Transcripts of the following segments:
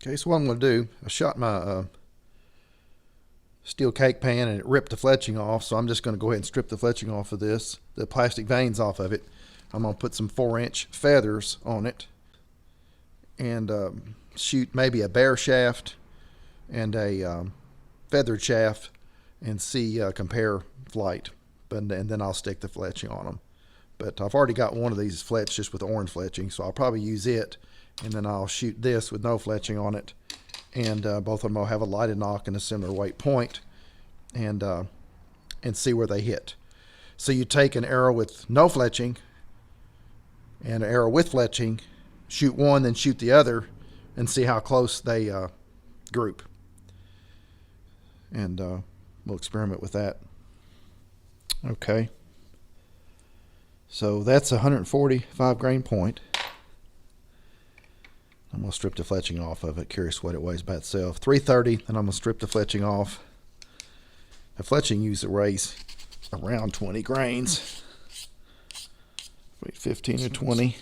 Okay, so what I'm going to do, I shot my steel cake pan and it ripped the fletching off, so I'm just going to go ahead and strip the fletching off of this, the plastic veins off of it. I'm going to put some 4-inch feathers on it and shoot maybe a bare shaft and a feathered shaft and see compare flight, and then I'll stick the fletching on them. But I've already got one of these fletched just with orange fletching, so I'll probably use it, and then I'll shoot this with no fletching on it, and both of them will have a lighted nock and a similar weight point, and see where they hit. So you take an arrow with no fletching and an arrow with fletching, shoot one, then shoot the other, and see how close they group. And we'll experiment with that. Okay. So that's a 145 grain point. I'm going to strip the fletching off of it. Curious what it weighs by itself. 330, and I'm going to strip the fletching off. The fletching usually weighs around 20 grains. Wait, 15 or 20.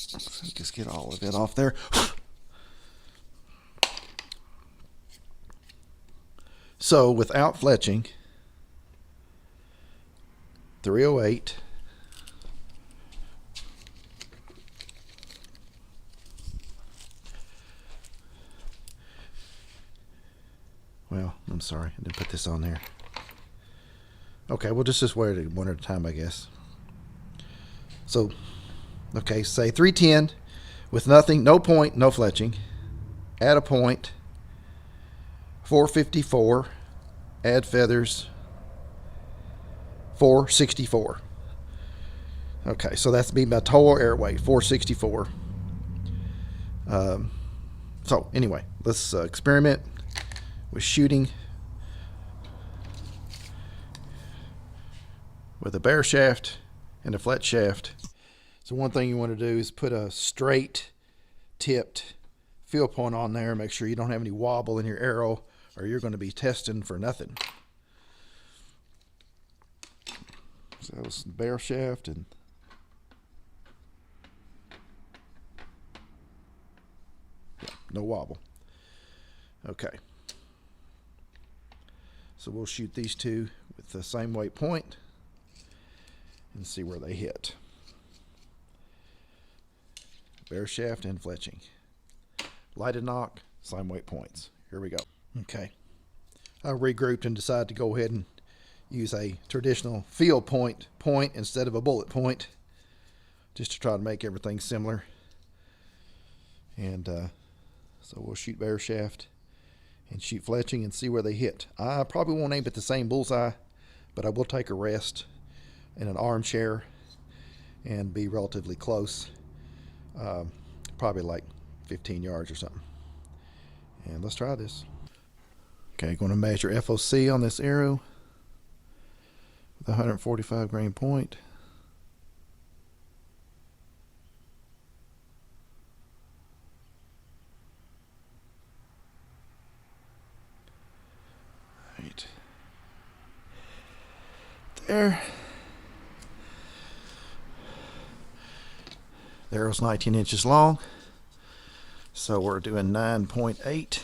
So just get all of it off there. So without fletching, 308. Well, I'm sorry, I didn't put this on there. Okay, we'll just wear it one at a time, I guess. So, okay, say 310 with nothing, no point, no fletching. Add a point. 454. Add feathers. 464. Okay, so that's be my total air weight, 464. So anyway, let's experiment with shooting with a bare shaft and a flat shaft. So one thing you want to do is put a straight tipped field point on there. Make sure you don't have any wobble in your arrow, or you're going to be testing for nothing. So that was bare shaft and yeah, no wobble. Okay. So we'll shoot these two with the same weight point and see where they hit. Bare shaft and fletching. Lighted nock, same weight points. Here we go. Okay. I regrouped and decided to go ahead and use a traditional field point instead of a bullet point, just to try to make everything similar. And so we'll shoot bare shaft and shoot fletching and see where they hit. I probably won't aim at the same bullseye, but I will take a rest in an armchair and be relatively close, probably like 15 yards or something. And let's try this. Okay, going to measure FOC on this arrow with a 145 grain point. Right there. The arrow's 19 inches long, so we're doing 9.8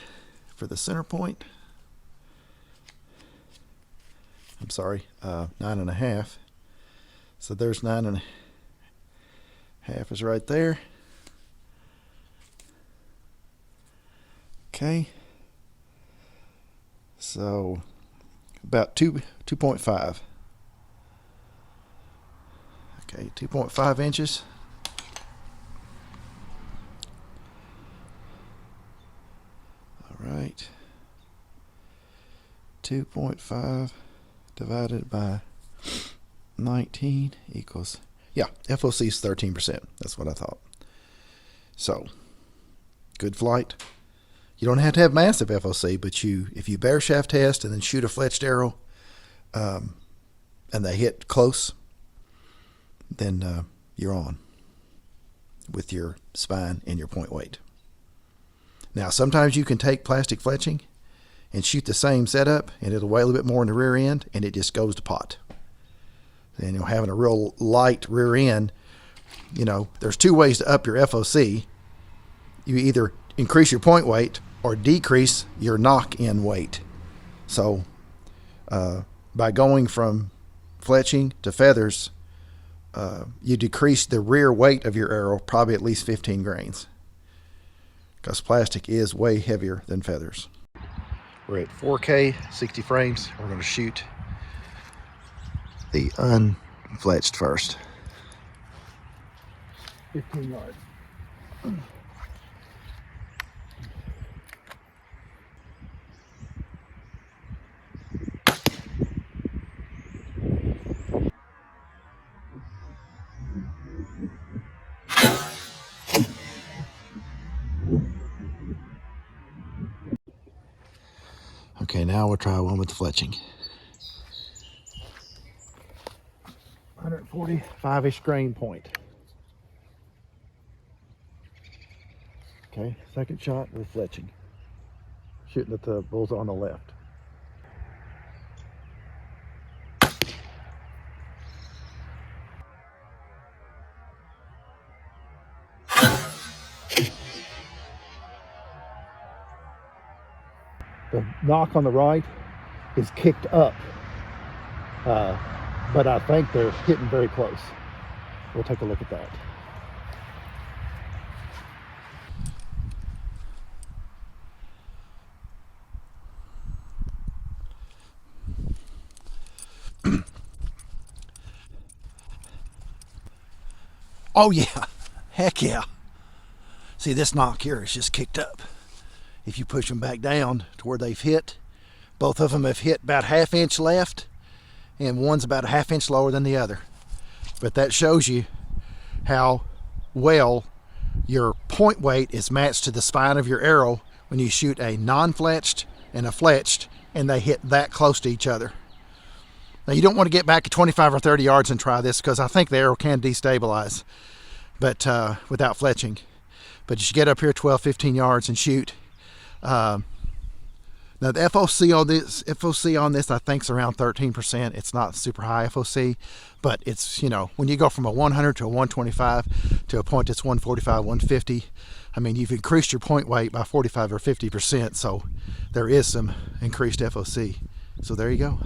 for the center point. I'm sorry, 9.5. So there's 9.5 is right there. Okay. So about 2.5. Okay, 2.5 inches. All right. 2.5 divided by 19 equals, yeah, FOC is 13%. That's what I thought. So, good flight. You don't have to have massive FOC, but if you bare shaft test and then shoot a fletched arrow, and they hit close, then you're on with your spine and your point weight. Now, sometimes you can take plastic fletching and shoot the same setup, and it'll weigh a little bit more in the rear end, and it just goes to pot. And having a real light rear end, there's two ways to up your FOC. You either increase your point weight or decrease your knock end weight. So by going from fletching to feathers, you decrease the rear weight of your arrow probably at least 15 grains, because plastic is way heavier than feathers. We're at 4K, 60 frames. We're going to shoot the unfletched first. 15 yards. Okay, now we'll try one with the fletching. 145-ish grain point. Okay, second shot with fletching. Shooting at the bullseye on the left. The knock on the right is kicked up, but I think they're hitting very close. We'll take a look at that. Oh yeah, heck yeah. See, this knock here is just kicked up. If you push them back down to where they've hit, both of them have hit about 1/2 inch left, and one's about 1/2 inch lower than the other. But that shows you how well your point weight is matched to the spine of your arrow when you shoot a non-fletched and a fletched, and they hit that close to each other. Now, you don't want to get back to 25 or 30 yards and try this, because I think the arrow can destabilize, but without fletching. But you should get up here 12, 15 yards and shoot. Now the FOC on this I think is around 13%. It's not super high FOC, but it's, when you go from a 100 to a 125 to a point that's 145, 150, I mean, you've increased your point weight by 45 or 50%, so there is some increased FOC. So there you go.